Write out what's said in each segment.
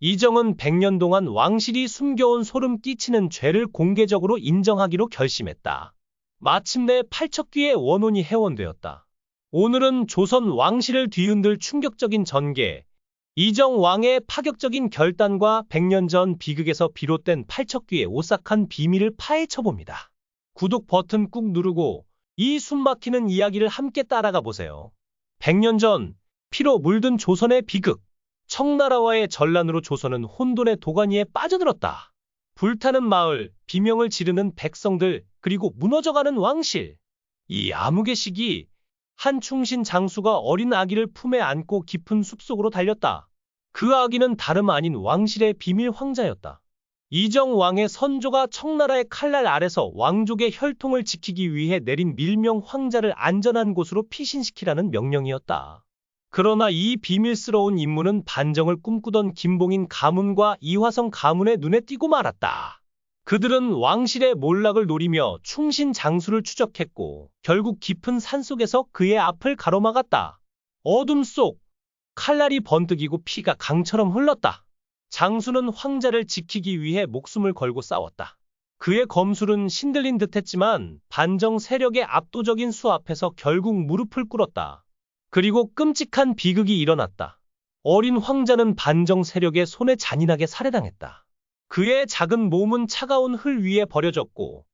이정은 100년 동안 왕실이 숨겨온 소름 끼치는 죄를 공개적으로 인정하기로 결심했다. 마침내 팔척귀의 원혼이 해원되었다. 오늘은 조선 왕실을 뒤흔들 충격적인 전개, 이정 왕의 파격적인 결단과 100년 전 비극에서 비롯된 팔척귀의 오싹한 비밀을 파헤쳐봅니다. 구독 버튼 꾹 누르고 이 숨막히는 이야기를 함께 따라가 보세요. 100년 전 피로 물든 조선의 비극, 청나라와의 전란으로 조선은 혼돈의 도가니에 빠져들었다. 불타는 마을, 비명을 지르는 백성들, 그리고 무너져가는 왕실. 이 암흑의 시기, 한 충신 장수가 어린 아기를 품에 안고 깊은 숲속으로 달렸다. 그 아기는 다름 아닌 왕실의 비밀 황자였다. 이정 왕의 선조가 청나라의 칼날 아래서 왕족의 혈통을 지키기 위해 내린 밀명 황자를 안전한 곳으로 피신시키라는 명령이었다. 그러나 이 비밀스러운 임무는 반정을 꿈꾸던 김봉인 가문과 이화성 가문의 눈에 띄고 말았다. 그들은 왕실의 몰락을 노리며 충신 장수를 추적했고 결국 깊은 산속에서 그의 앞을 가로막았다. 어둠 속 칼날이 번뜩이고 피가 강처럼 흘렀다. 장수는 황자를 지키기 위해 목숨을 걸고 싸웠다. 그의 검술은 신들린 듯했지만 반정 세력의 압도적인 수 앞에서 결국 무릎을 꿇었다. 그리고 끔찍한 비극이 일어났다. 어린 황자는 반정 세력의 손에 잔인하게 살해당했다. 그의 작은 몸은 차가운 흘 위에 버려졌고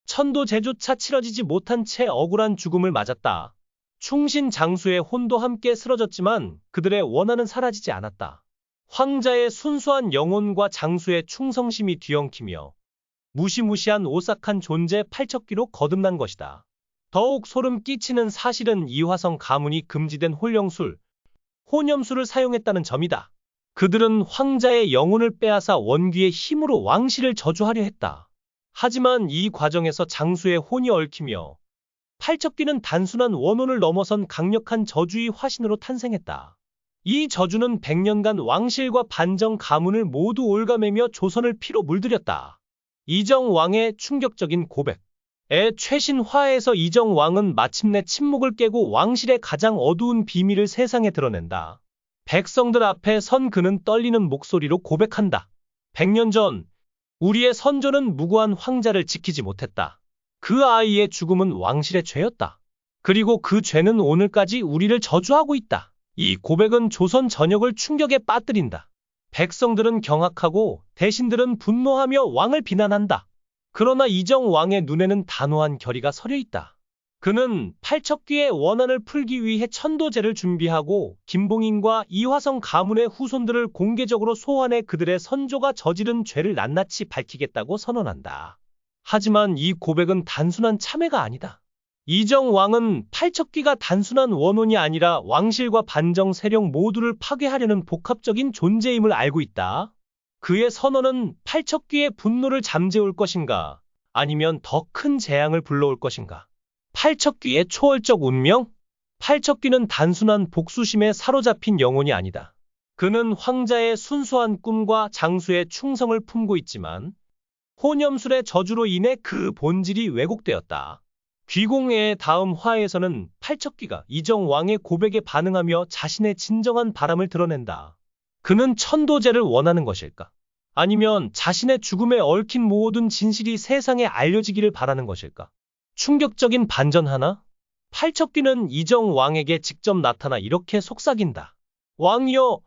천도제조차 치러지지 못한 채 억울한 죽음을 맞았다. 충신 장수의 혼도 함께 쓰러졌지만 그들의 원한은 사라지지 않았다. 황자의 순수한 영혼과 장수의 충성심이 뒤엉키며 무시무시한 오싹한 존재 팔척귀로 거듭난 것이다. 더욱 소름 끼치는 사실은 이화성 가문이 금지된 홀령술, 혼염술을 사용했다는 점이다. 그들은 황자의 영혼을 빼앗아 원귀의 힘으로 왕실을 저주하려 했다. 하지만 이 과정에서 장수의 혼이 얽히며 팔척귀는 단순한 원혼을 넘어선 강력한 저주의 화신으로 탄생했다. 이 저주는 100년간 왕실과 반정 가문을 모두 올가매며 조선을 피로 물들였다. 이정 왕의 충격적인 고백. 최신 화에서 이정 왕은 마침내 침묵을 깨고 왕실의 가장 어두운 비밀을 세상에 드러낸다. 백성들 앞에 선 그는 떨리는 목소리로 고백한다. 100년 전 우리의 선조는 무고한 황자를 지키지 못했다. 그 아이의 죽음은 왕실의 죄였다. 그리고 그 죄는 오늘까지 우리를 저주하고 있다. 이 고백은 조선 전역을 충격에 빠뜨린다. 백성들은 경악하고 대신들은 분노하며 왕을 비난한다. 그러나 이정 왕의 눈에는 단호한 결의가 서려 있다. 그는 팔척귀의 원한을 풀기 위해 천도제를 준비하고 김봉인과 이화성 가문의 후손들을 공개적으로 소환해 그들의 선조가 저지른 죄를 낱낱이 밝히겠다고 선언한다. 하지만 이 고백은 단순한 참회가 아니다. 이정 왕은 팔척귀가 단순한 원혼이 아니라 왕실과 반정 세력 모두를 파괴하려는 복합적인 존재임을 알고 있다. 그의 선언은 팔척귀의 분노를 잠재울 것인가, 아니면 더 큰 재앙을 불러올 것인가. 팔척귀의 초월적 운명? 팔척귀는 단순한 복수심에 사로잡힌 영혼이 아니다. 그는 황자의 순수한 꿈과 장수의 충성을 품고 있지만 혼염술의 저주로 인해 그 본질이 왜곡되었다. 귀공의 다음 화에서는 팔척귀가 이정 왕의 고백에 반응하며 자신의 진정한 바람을 드러낸다. 그는 천도제를 원하는 것일까? 아니면 자신의 죽음에 얽힌 모든 진실이 세상에 알려지기를 바라는 것일까? 충격적인 반전 하나? 팔척귀는 이정 왕에게 직접 나타나 이렇게 속삭인다. 왕이여,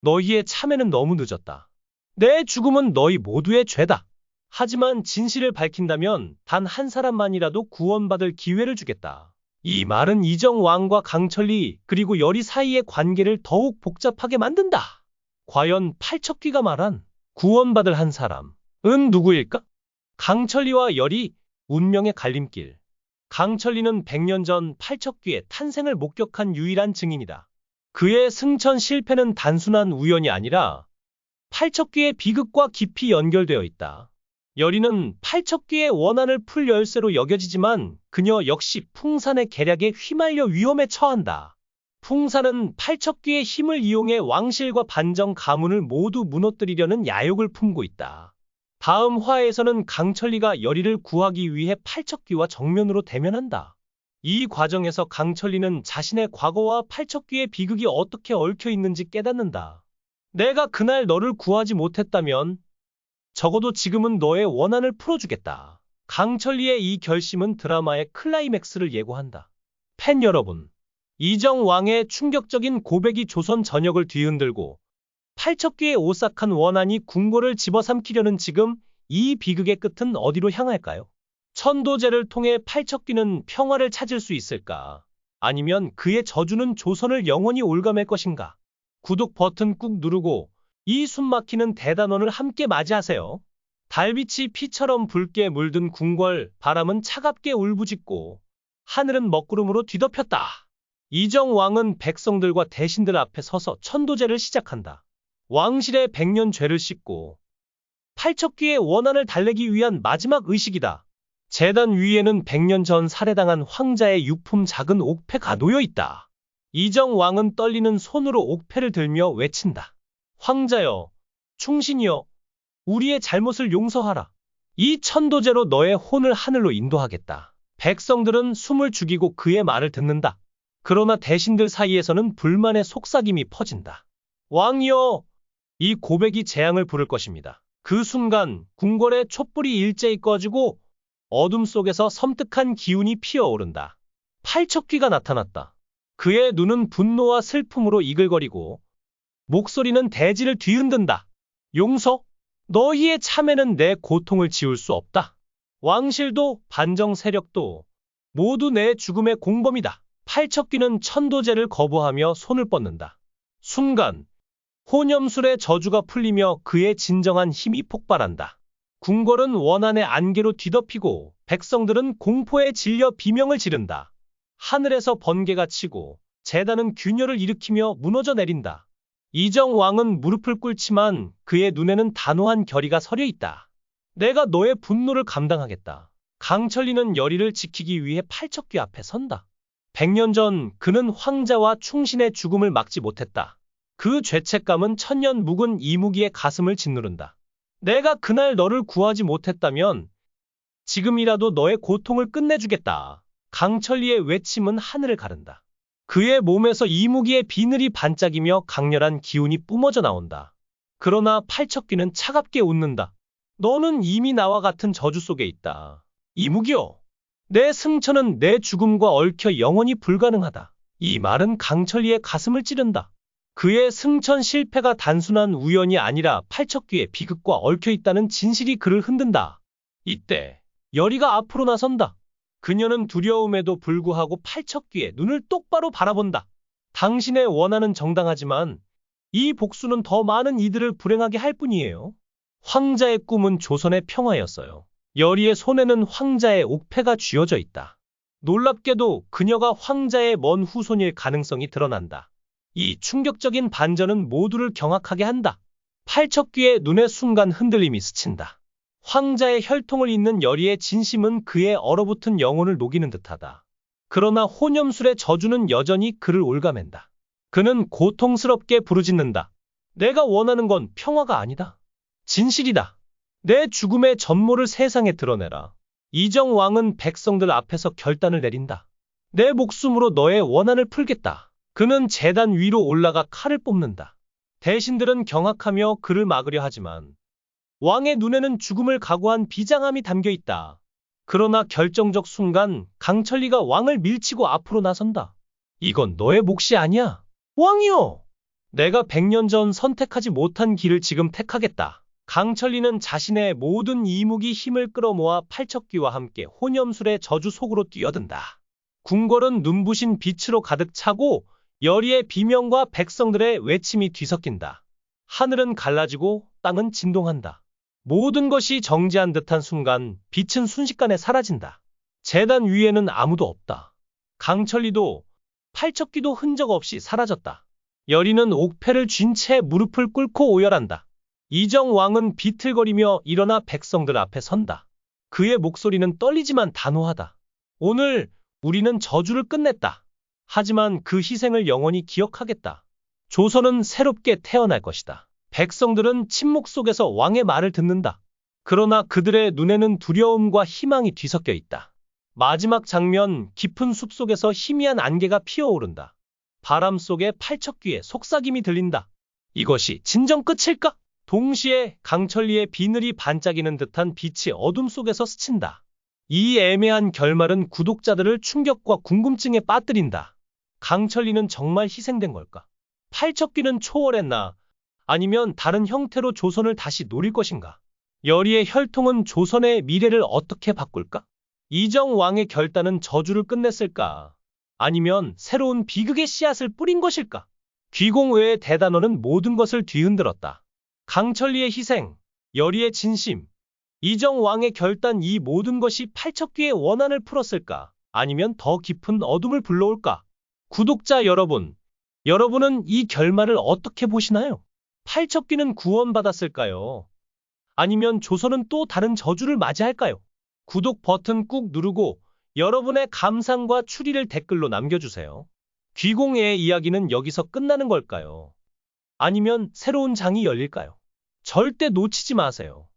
너희의 참회는 너무 늦었다. 내 죽음은 너희 모두의 죄다. 하지만 진실을 밝힌다면 단 한 사람만이라도 구원받을 기회를 주겠다. 이 말은 이정 왕과 강철리 그리고 열이 사이의 관계를 더욱 복잡하게 만든다. 과연 팔척귀가 말한 구원받을 한 사람은 누구일까? 강철리와 열이 운명의 갈림길. 강철리는 100년 전 팔척귀의 탄생을 목격한 유일한 증인이다. 그의 승천 실패는 단순한 우연이 아니라 팔척귀의 비극과 깊이 연결되어 있다. 열이는 팔척귀의 원한을 풀 열쇠로 여겨지지만 그녀 역시 풍산의 계략에 휘말려 위험에 처한다. 풍산은 팔척귀의 힘을 이용해 왕실과 반정 가문을 모두 무너뜨리려는 야욕을 품고 있다. 다음 화에서는 강철리가 열이를 구하기 위해 팔척귀와 정면으로 대면한다. 이 과정에서 강철리는 자신의 과거와 팔척귀의 비극이 어떻게 얽혀 있는지 깨닫는다. 내가 그날 너를 구하지 못했다면 적어도 지금은 너의 원한을 풀어주겠다. 강철리의 이 결심은 드라마의 클라이맥스를 예고한다. 팬 여러분, 이정왕의 충격적인 고백이 조선 전역을 뒤흔들고 팔척귀의 오싹한 원한이 궁궐을 집어삼키려는 지금 이 비극의 끝은 어디로 향할까요? 천도제를 통해 팔척귀는 평화를 찾을 수 있을까? 아니면 그의 저주는 조선을 영원히 올가맬 것인가? 구독 버튼 꾹 누르고 이 숨막히는 대단원을 함께 맞이하세요. 달빛이 피처럼 붉게 물든 궁궐, 바람은 차갑게 울부짖고 하늘은 먹구름으로 뒤덮였다. 이정왕은 백성들과 대신들 앞에 서서 천도제를 시작한다. 왕실의 백년 죄를 씻고 팔척귀의 원한을 달래기 위한 마지막 의식이다. 제단 위에는 100년 전 살해당한 황자의 유품 작은 옥패가 놓여 있다. 이정왕은 떨리는 손으로 옥패를 들며 외친다. 황자여, 충신이여, 우리의 잘못을 용서하라. 이 천도제로 너의 혼을 하늘로 인도하겠다. 백성들은 숨을 죽이고 그의 말을 듣는다. 그러나 대신들 사이에서는 불만의 속삭임이 퍼진다. 왕이여, 이 고백이 재앙을 부를 것입니다. 그 순간 궁궐의 촛불이 일제히 꺼지고 어둠 속에서 섬뜩한 기운이 피어오른다. 팔척귀가 나타났다. 그의 눈은 분노와 슬픔으로 이글거리고 목소리는 대지를 뒤흔든다. 용서? 너희의 참회는 내 고통을 지울 수 없다. 왕실도 반정 세력도 모두 내 죽음의 공범이다. 팔척귀는 천도제를 거부하며 손을 뻗는다. 순간 혼염술의 저주가 풀리며 그의 진정한 힘이 폭발한다. 궁궐은 원한의 안개로 뒤덮이고 백성들은 공포에 질려 비명을 지른다. 하늘에서 번개가 치고 제단은 균열을 일으키며 무너져 내린다. 이정왕은 무릎을 꿇지만 그의 눈에는 단호한 결의가 서려 있다. 내가 너의 분노를 감당하겠다. 강철리는 열의를 지키기 위해 팔척귀 앞에 선다. 100년 전 그는 황자와 충신의 죽음을 막지 못했다. 그 죄책감은 천년 묵은 이무기의 가슴을 짓누른다. 내가 그날 너를 구하지 못했다면 지금이라도 너의 고통을 끝내주겠다. 강철리의 외침은 하늘을 가른다. 그의 몸에서 이무기의 비늘이 반짝이며 강렬한 기운이 뿜어져 나온다. 그러나 팔척귀는 차갑게 웃는다. 너는 이미 나와 같은 저주 속에 있다. 이무기여, 내 승천은 내 죽음과 얽혀 영원히 불가능하다. 이 말은 강철리의 가슴을 찌른다. 그의 승천 실패가 단순한 우연이 아니라 팔척귀의 비극과 얽혀 있다는 진실이 그를 흔든다. 이때 열의가 앞으로 나선다. 그녀는 두려움에도 불구하고 팔척귀의 눈을 똑바로 바라본다. 당신의 원한은 정당하지만 이 복수는 더 많은 이들을 불행하게 할 뿐이에요. 황자의 꿈은 조선의 평화였어요. 열의의 손에는 황자의 옥패가 쥐어져 있다. 놀랍게도 그녀가 황자의 먼 후손일 가능성이 드러난다. 이 충격적인 반전은 모두를 경악하게 한다. 팔척귀의 눈에 순간 흔들림이 스친다. 황자의 혈통을 잇는 열의의 진심은 그의 얼어붙은 영혼을 녹이는 듯하다. 그러나 혼염술의 저주는 여전히 그를 올가맨다. 그는 고통스럽게 부르짖는다. 내가 원하는 건 평화가 아니다. 진실이다. 내 죽음의 전모를 세상에 드러내라. 이정왕은 백성들 앞에서 결단을 내린다. 내 목숨으로 너의 원한을 풀겠다. 그는 제단 위로 올라가 칼을 뽑는다. 대신들은 경악하며 그를 막으려 하지만 왕의 눈에는 죽음을 각오한 비장함이 담겨 있다. 그러나 결정적 순간 강철리가 왕을 밀치고 앞으로 나선다. 이건 너의 몫이 아니야. 왕이여! 내가 100년 전 선택하지 못한 길을 지금 택하겠다. 강철리는 자신의 모든 이무기 힘을 끌어모아 팔척귀와 함께 혼염술의 저주 속으로 뛰어든다. 궁궐은 눈부신 빛으로 가득 차고 열의의 비명과 백성들의 외침이 뒤섞인다. 하늘은 갈라지고 땅은 진동한다. 모든 것이 정지한 듯한 순간 빛은 순식간에 사라진다. 제단 위에는 아무도 없다. 강철리도 팔척귀도 흔적 없이 사라졌다. 열의는 옥패를 쥔 채 무릎을 꿇고 오열한다. 이정왕은 비틀거리며 일어나 백성들 앞에 선다. 그의 목소리는 떨리지만 단호하다. 오늘 우리는 저주를 끝냈다. 하지만 그 희생을 영원히 기억하겠다. 조선은 새롭게 태어날 것이다. 백성들은 침묵 속에서 왕의 말을 듣는다. 그러나 그들의 눈에는 두려움과 희망이 뒤섞여 있다. 마지막 장면, 깊은 숲속에서 희미한 안개가 피어오른다. 바람 속에 팔척귀의 속삭임이 들린다. 이것이 진정 끝일까? 동시에 강천리의 비늘이 반짝이는 듯한 빛이 어둠 속에서 스친다. 이 애매한 결말은 구독자들을 충격과 궁금증에 빠뜨린다. 강천리는 정말 희생된 걸까? 팔척귀는 초월했나? 아니면 다른 형태로 조선을 다시 노릴 것인가? 여리의 혈통은 조선의 미래를 어떻게 바꿀까? 이정 왕의 결단은 저주를 끝냈을까? 아니면 새로운 비극의 씨앗을 뿌린 것일까? 귀공 외의 대단원은 모든 것을 뒤흔들었다. 강천리의 희생, 여리의 진심, 이정 왕의 결단, 이 모든 것이 팔척귀의 원한을 풀었을까? 아니면 더 깊은 어둠을 불러올까? 구독자 여러분, 여러분은 이 결말을 어떻게 보시나요? 팔척귀는 구원받았을까요? 아니면 조선은 또 다른 저주를 맞이할까요? 구독 버튼 꾹 누르고 여러분의 감상과 추리를 댓글로 남겨주세요. 귀공의 이야기는 여기서 끝나는 걸까요? 아니면 새로운 장이 열릴까요? 절대 놓치지 마세요.